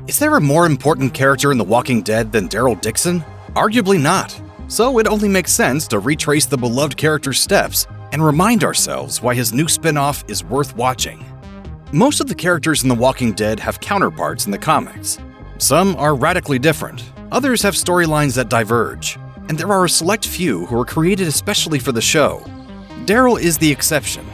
Is there a more important character in The Walking Dead than Daryl Dixon? Arguably not. So it only makes sense to retrace the beloved character's steps and remind ourselves why his new spin-off is worth watching. Most of the characters in The Walking Dead have counterparts in the comics. Some are radically different, others have storylines that diverge, and there are a select few who were created especially for the show. Daryl is the exception,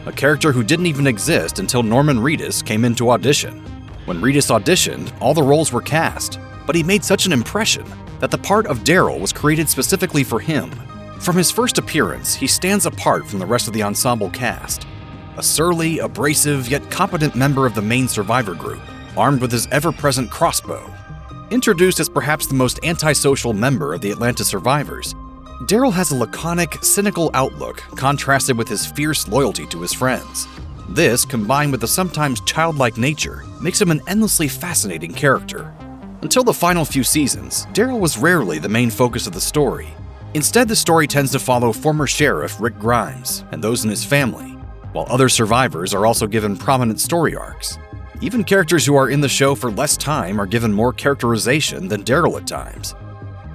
a character who didn't even exist until Norman Reedus came in to audition. When Reedus auditioned, all the roles were cast, but he made such an impression that the part of Daryl was created specifically for him. From his first appearance, he stands apart from the rest of the ensemble cast. A surly, abrasive, yet competent member of the main survivor group, armed with his ever-present crossbow. Introduced as perhaps the most antisocial member of the Atlanta survivors, Daryl has a laconic, cynical outlook contrasted with his fierce loyalty to his friends. This, combined with the sometimes childlike nature, makes him an endlessly fascinating character. Until the final few seasons, Daryl was rarely the main focus of the story. Instead, the story tends to follow former sheriff Rick Grimes and those in his family, while other survivors are also given prominent story arcs. Even characters who are in the show for less time are given more characterization than Daryl at times.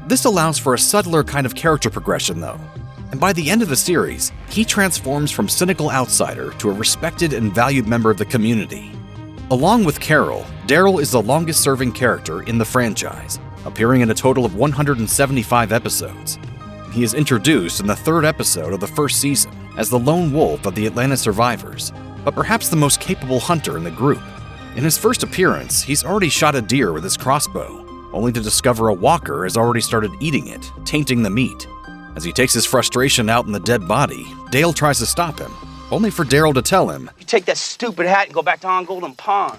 This allows for a subtler kind of character progression, though, and by the end of the series, he transforms from cynical outsider to a respected and valued member of the community. Along with Carol, Daryl is the longest-serving character in the franchise, appearing in a total of 175 episodes. He is introduced in the third episode of the first season as the lone wolf of the Atlanta survivors, but perhaps the most capable hunter in the group. In his first appearance, he's already shot a deer with his crossbow, only to discover a walker has already started eating it, tainting the meat. As he takes his frustration out in the dead body, Dale tries to stop him, only for Daryl to tell him, "You take that stupid hat and go back to Golden Pond."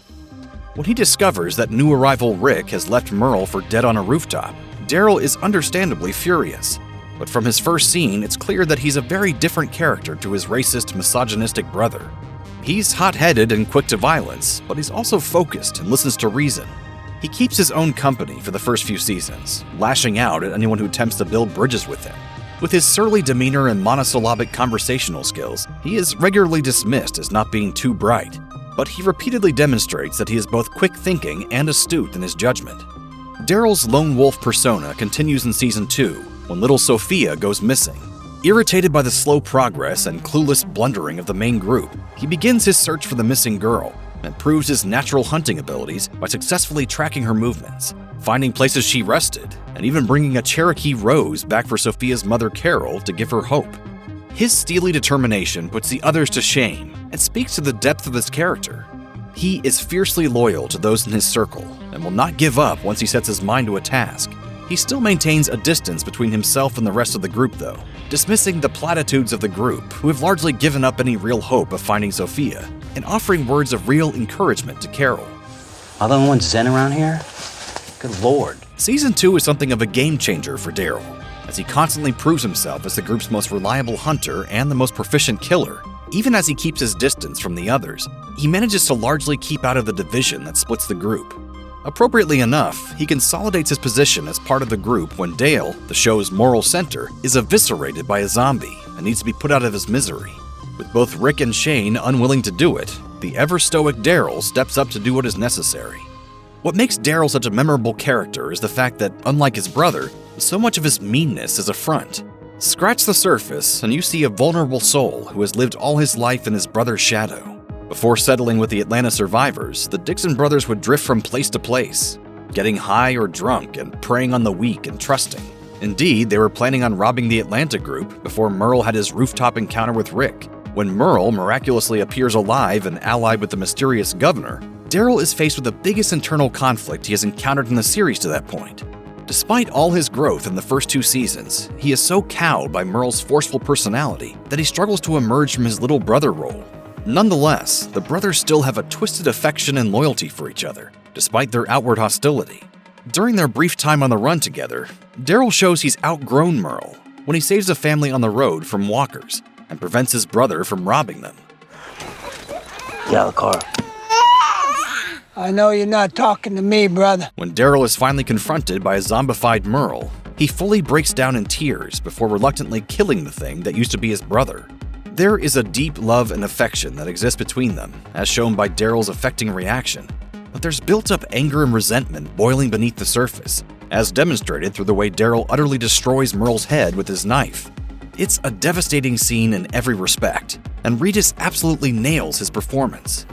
When he discovers that new arrival Rick has left Merle for dead on a rooftop, Daryl is understandably furious. But from his first scene, it's clear that he's a very different character to his racist, misogynistic brother. He's hot-headed and quick to violence, but he's also focused and listens to reason. He keeps his own company for the first few seasons, lashing out at anyone who attempts to build bridges with him. With his surly demeanor and monosyllabic conversational skills, he is regularly dismissed as not being too bright, but he repeatedly demonstrates that he is both quick-thinking and astute in his judgment. Daryl's lone wolf persona continues in Season 2, when little Sophia goes missing. Irritated by the slow progress and clueless blundering of the main group, he begins his search for the missing girl and proves his natural hunting abilities by successfully tracking her movements, finding places she rested, and even bringing a Cherokee rose back for Sophia's mother Carol to give her hope. His steely determination puts the others to shame and speaks to the depth of his character. He is fiercely loyal to those in his circle and will not give up once he sets his mind to a task. He still maintains a distance between himself and the rest of the group, though, dismissing the platitudes of the group, who have largely given up any real hope of finding Sophia, and offering words of real encouragement to Carol. Are the only ones zen around here? Good Lord. Season 2 is something of a game changer for Daryl, as he constantly proves himself as the group's most reliable hunter and the most proficient killer. Even as he keeps his distance from the others, he manages to largely keep out of the division that splits the group. Appropriately enough, he consolidates his position as part of the group when Dale, the show's moral center, is eviscerated by a zombie and needs to be put out of his misery. With both Rick and Shane unwilling to do it, the ever-stoic Daryl steps up to do what is necessary. What makes Daryl such a memorable character is the fact that, unlike his brother, so much of his meanness is a front. Scratch the surface and you see a vulnerable soul who has lived all his life in his brother's shadow. Before settling with the Atlanta survivors, the Dixon brothers would drift from place to place, getting high or drunk and preying on the weak and trusting. Indeed, they were planning on robbing the Atlanta group before Merle had his rooftop encounter with Rick. When Merle miraculously appears alive and allied with the mysterious governor, Daryl is faced with the biggest internal conflict he has encountered in the series to that point. Despite all his growth in the first 2 seasons, he is so cowed by Merle's forceful personality that he struggles to emerge from his little brother role. Nonetheless, the brothers still have a twisted affection and loyalty for each other, despite their outward hostility. During their brief time on the run together, Daryl shows he's outgrown Merle when he saves a family on the road from walkers and prevents his brother from robbing them. Get out of the car. I know you're not talking to me, brother. When Daryl is finally confronted by a zombified Merle, he fully breaks down in tears before reluctantly killing the thing that used to be his brother. There is a deep love and affection that exists between them, as shown by Daryl's affecting reaction. but there's built-up anger and resentment boiling beneath the surface, as demonstrated through the way Daryl utterly destroys Merle's head with his knife. It's a devastating scene in every respect, and Regis absolutely nails his performance.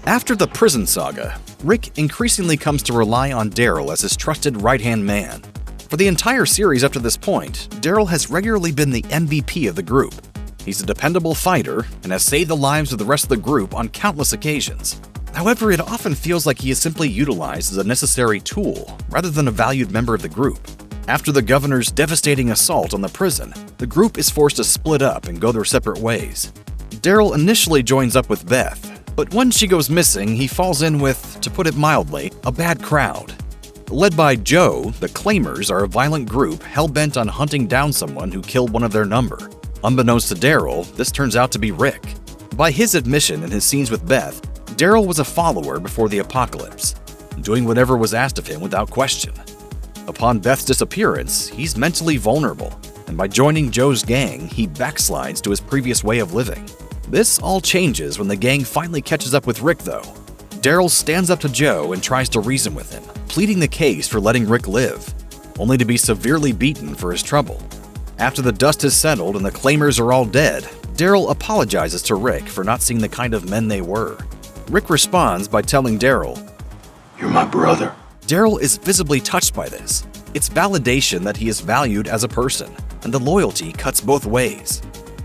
After the prison saga, Rick increasingly comes to rely on Daryl as his trusted right-hand man. For the entire series up to this point, Daryl has regularly been the MVP of the group. He's a dependable fighter and has saved the lives of the rest of the group on countless occasions. However, it often feels like he is simply utilized as a necessary tool rather than a valued member of the group. After the governor's devastating assault on the prison, the group is forced to split up and go their separate ways. Daryl initially joins up with Beth, but when she goes missing, he falls in with, to put it mildly, a bad crowd. Led by Joe, the Claimers are a violent group hell-bent on hunting down someone who killed one of their number. Unbeknownst to Daryl, this turns out to be Rick. By his admission in his scenes with Beth, Daryl was a follower before the apocalypse, doing whatever was asked of him without question. Upon Beth's disappearance, he's mentally vulnerable, and by joining Joe's gang, he backslides to his previous way of living. This all changes when the gang finally catches up with Rick, though. Daryl stands up to Joe and tries to reason with him, pleading the case for letting Rick live, only to be severely beaten for his trouble. After the dust has settled and the Claimers are all dead, Daryl apologizes to Rick for not seeing the kind of men they were. Rick responds by telling Daryl, "You're my brother." Daryl is visibly touched by this. It's validation that he is valued as a person, and the loyalty cuts both ways.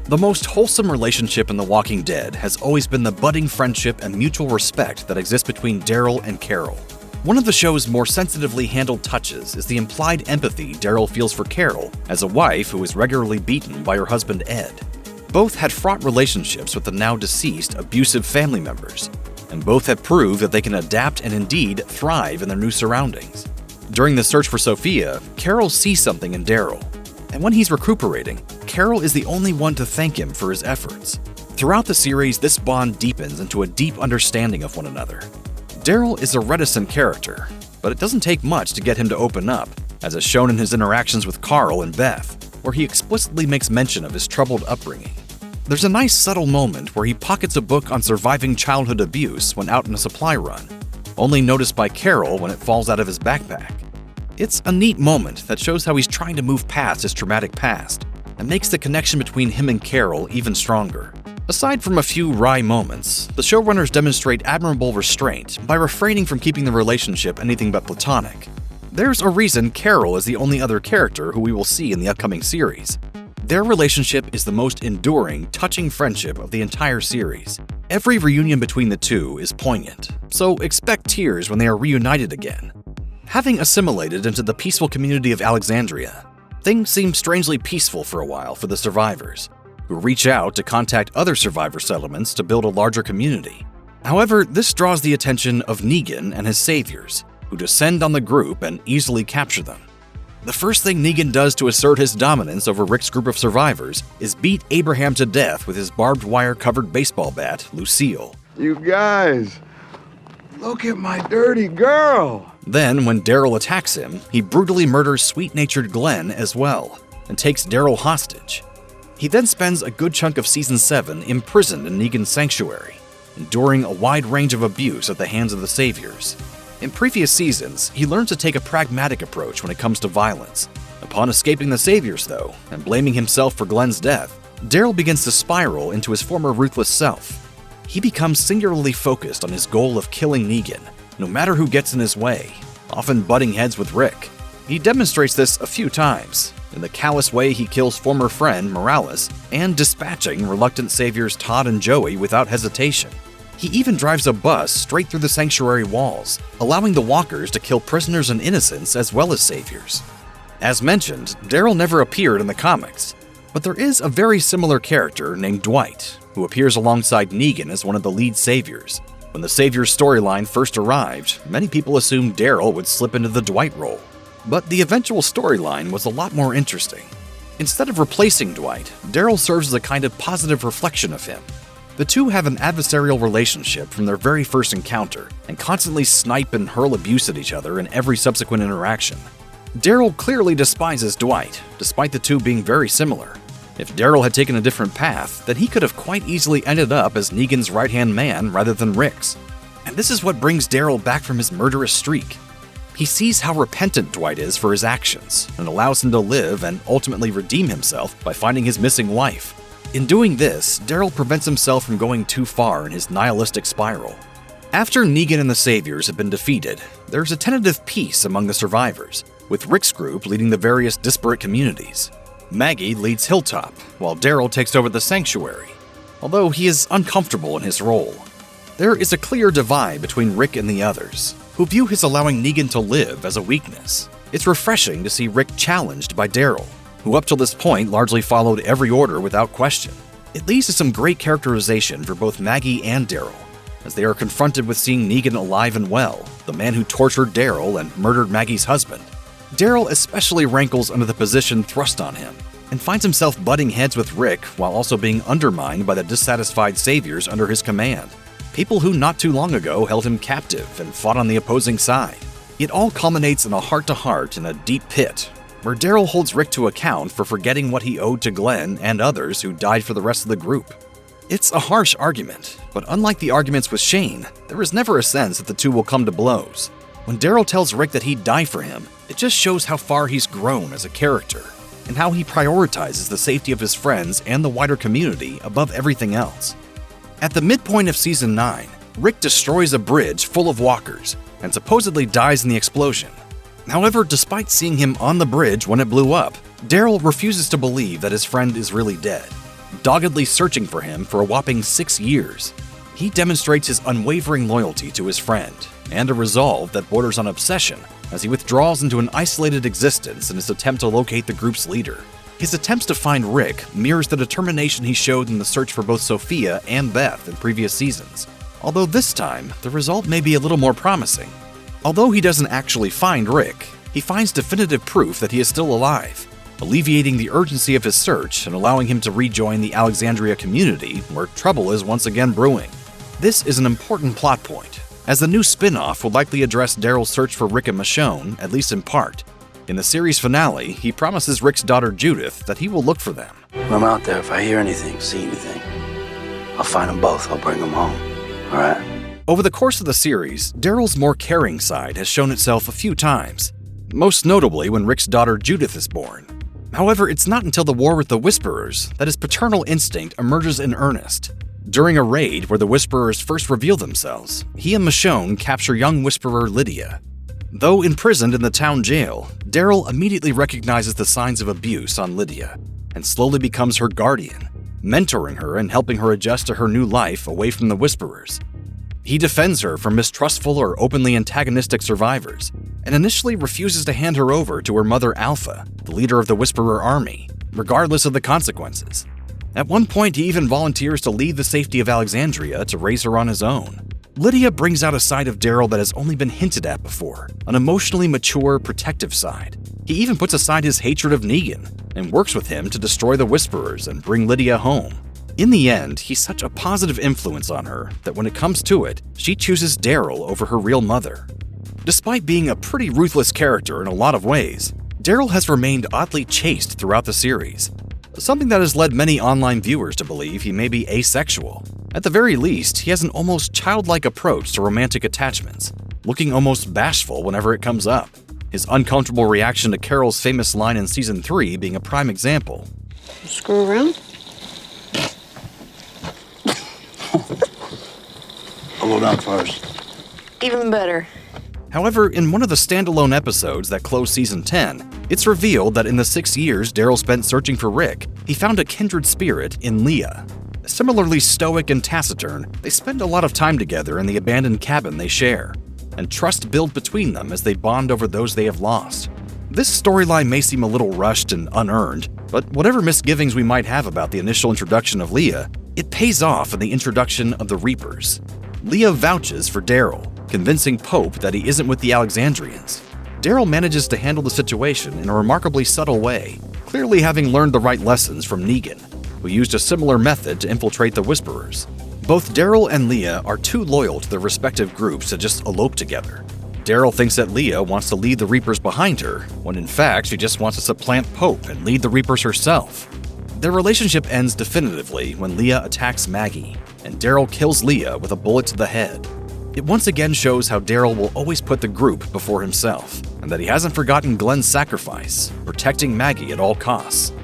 The most wholesome relationship in The Walking Dead has always been the budding friendship and mutual respect that exists between Daryl and Carol. One of the show's more sensitively handled touches is the implied empathy Daryl feels for Carol as a wife who is regularly beaten by her husband Ed. Both had fraught relationships with the now deceased abusive family members, and both have proved that they can adapt and indeed thrive in their new surroundings. During the search for Sophia, Carol sees something in Daryl, and when he's recuperating, Carol is the only one to thank him for his efforts. Throughout the series, this bond deepens into a deep understanding of one another. Daryl is a reticent character, but it doesn't take much to get him to open up, as is shown in his interactions with Carl and Beth, where he explicitly makes mention of his troubled upbringing. There's a nice subtle moment where he pockets a book on surviving childhood abuse when out on a supply run, only noticed by Carol when it falls out of his backpack. It's a neat moment that shows how he's trying to move past his traumatic past and makes the connection between him and Carol even stronger. Aside from a few wry moments, the showrunners demonstrate admirable restraint by refraining from keeping the relationship anything but platonic. There's a reason Carol is the only other character who we will see in the upcoming series. Their relationship is the most enduring, touching friendship of the entire series. Every reunion between the two is poignant, so expect tears when they are reunited again. Having assimilated into the peaceful community of Alexandria, things seem strangely peaceful for a while for the survivors, who reach out to contact other survivor settlements to build a larger community. However, this draws the attention of Negan and his saviors, who descend on the group and easily capture them. The first thing Negan does to assert his dominance over Rick's group of survivors is beat Abraham to death with his barbed wire-covered baseball bat, Lucille. "You guys, look at my dirty girl." Then, when Daryl attacks him, he brutally murders sweet-natured Glenn as well, and takes Daryl hostage. He then spends a good chunk of Season 7 imprisoned in Negan's sanctuary, enduring a wide range of abuse at the hands of the Saviors. In previous seasons, he learned to take a pragmatic approach when it comes to violence. Upon escaping the Saviors, though, and blaming himself for Glenn's death, Daryl begins to spiral into his former ruthless self. He becomes singularly focused on his goal of killing Negan, no matter who gets in his way, often butting heads with Rick. He demonstrates this a few times, in the callous way he kills former friend Morales, and dispatching reluctant saviors Todd and Joey without hesitation. He even drives a bus straight through the sanctuary walls, allowing the walkers to kill prisoners and innocents as well as saviors. As mentioned, Daryl never appeared in the comics, but there is a very similar character named Dwight, who appears alongside Negan as one of the lead saviors. When the Savior's storyline first arrived, many people assumed Daryl would slip into the Dwight role. But the eventual storyline was a lot more interesting. Instead of replacing Dwight, Daryl serves as a kind of positive reflection of him. The two have an adversarial relationship from their very first encounter, and constantly snipe and hurl abuse at each other in every subsequent interaction. Daryl clearly despises Dwight, despite the two being very similar. If Daryl had taken a different path, then he could have quite easily ended up as Negan's right-hand man rather than Rick's. And this is what brings Daryl back from his murderous streak. He sees how repentant Dwight is for his actions and allows him to live and ultimately redeem himself by finding his missing wife. In doing this, Daryl prevents himself from going too far in his nihilistic spiral. After Negan and the Saviors have been defeated, there's a tentative peace among the survivors, with Rick's group leading the various disparate communities. Maggie leads Hilltop, while Daryl takes over the Sanctuary, although he is uncomfortable in his role. There is a clear divide between Rick and the others, who view his allowing Negan to live as a weakness. It's refreshing to see Rick challenged by Daryl, who up till this point largely followed every order without question. It leads to some great characterization for both Maggie and Daryl, as they are confronted with seeing Negan alive and well, the man who tortured Daryl and murdered Maggie's husband. Daryl especially rankles under the position thrust on him, and finds himself butting heads with Rick while also being undermined by the dissatisfied saviors under his command, people who not too long ago held him captive and fought on the opposing side. It all culminates in a heart-to-heart in a deep pit, where Daryl holds Rick to account for forgetting what he owed to Glenn and others who died for the rest of the group. It's a harsh argument, but unlike the arguments with Shane, there is never a sense that the two will come to blows. When Daryl tells Rick that he'd die for him, it just shows how far he's grown as a character, and how he prioritizes the safety of his friends and the wider community above everything else. At the midpoint of Season 9, Rick destroys a bridge full of walkers, and supposedly dies in the explosion. However, despite seeing him on the bridge when it blew up, Daryl refuses to believe that his friend is really dead, doggedly searching for him for a whopping 6 years. He demonstrates his unwavering loyalty to his friend, and a resolve that borders on obsession as he withdraws into an isolated existence in his attempt to locate the group's leader. His attempts to find Rick mirrors the determination he showed in the search for both Sophia and Beth in previous seasons, although this time, the result may be a little more promising. Although he doesn't actually find Rick, he finds definitive proof that he is still alive, alleviating the urgency of his search and allowing him to rejoin the Alexandria community where trouble is once again brewing. This is an important plot point, as the new spin-off will likely address Daryl's search for Rick and Michonne, at least in part. In the series finale, he promises Rick's daughter Judith that he will look for them. When I'm out there, if I hear anything, see anything, I'll find them both. I'll bring them home. All right? Over the course of the series, Daryl's more caring side has shown itself a few times, most notably when Rick's daughter Judith is born. However, it's not until the war with the Whisperers that his paternal instinct emerges in earnest. During a raid where the Whisperers first reveal themselves, he and Michonne capture young Whisperer Lydia. Though imprisoned in the town jail, Daryl immediately recognizes the signs of abuse on Lydia and slowly becomes her guardian, mentoring her and helping her adjust to her new life away from the Whisperers. He defends her from mistrustful or openly antagonistic survivors, and initially refuses to hand her over to her mother Alpha, the leader of the Whisperer army, regardless of the consequences. At one point, he even volunteers to leave the safety of Alexandria to raise her on his own. Lydia brings out a side of Daryl that has only been hinted at before, an emotionally mature, protective side. He even puts aside his hatred of Negan and works with him to destroy the Whisperers and bring Lydia home. In the end, he's such a positive influence on her that when it comes to it, she chooses Daryl over her real mother. Despite being a pretty ruthless character in a lot of ways, Daryl has remained oddly chaste throughout the series, something that has led many online viewers to believe he may be asexual. At the very least, he has an almost childlike approach to romantic attachments, looking almost bashful whenever it comes up. His uncomfortable reaction to Carol's famous line in Season 3 being a prime example. Screw around? I'll go down first. Even better. However, in one of the standalone episodes that closed Season 10, it's revealed that in the 6 years Daryl spent searching for Rick, he found a kindred spirit in Leah. Similarly stoic and taciturn, they spend a lot of time together in the abandoned cabin they share, and trust builds between them as they bond over those they have lost. This storyline may seem a little rushed and unearned, but whatever misgivings we might have about the initial introduction of Leah, it pays off in the introduction of the Reapers. Leah vouches for Daryl, convincing Pope that he isn't with the Alexandrians. Daryl manages to handle the situation in a remarkably subtle way, clearly having learned the right lessons from Negan, who used a similar method to infiltrate the Whisperers. Both Daryl and Leah are too loyal to their respective groups to just elope together. Daryl thinks that Leah wants to lead the Reapers behind her, when in fact she just wants to supplant Pope and lead the Reapers herself. Their relationship ends definitively when Leah attacks Maggie, and Daryl kills Leah with a bullet to the head. It once again shows how Daryl will always put the group before himself, and that he hasn't forgotten Glenn's sacrifice, protecting Maggie at all costs.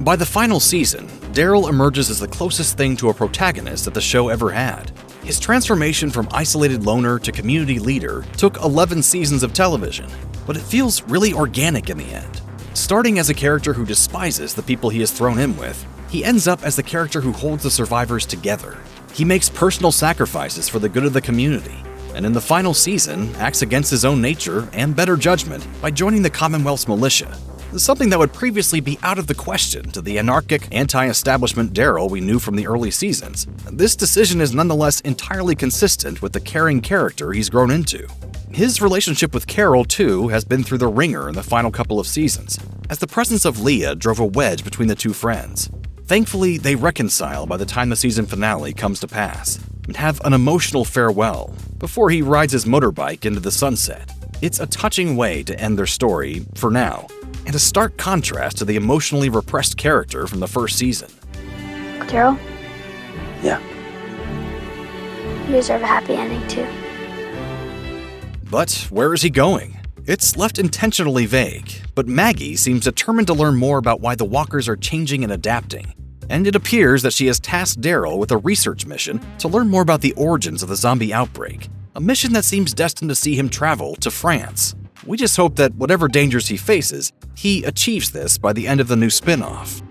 By the final season, Daryl emerges as the closest thing to a protagonist that the show ever had. His transformation from isolated loner to community leader took 11 seasons of television, but it feels really organic in the end. Starting as a character who despises the people he is thrown in with, he ends up as the character who holds the survivors together. He makes personal sacrifices for the good of the community, and in the final season, acts against his own nature and better judgment by joining the Commonwealth's militia, something that would previously be out of the question to the anarchic, anti-establishment Daryl we knew from the early seasons. This decision is nonetheless entirely consistent with the caring character he's grown into. His relationship with Carol, too, has been through the ringer in the final couple of seasons, as the presence of Leah drove a wedge between the two friends. Thankfully, they reconcile by the time the season finale comes to pass, and have an emotional farewell before he rides his motorbike into the sunset. It's a touching way to end their story, for now, and a stark contrast to the emotionally repressed character from the first season. Daryl, Yeah. you deserve a happy ending too. But where is he going? It's left intentionally vague, but Maggie seems determined to learn more about why the walkers are changing and adapting. And it appears that she has tasked Daryl with a research mission to learn more about the origins of the zombie outbreak, a mission that seems destined to see him travel to France. We just hope that whatever dangers he faces, he achieves this by the end of the new spin-off.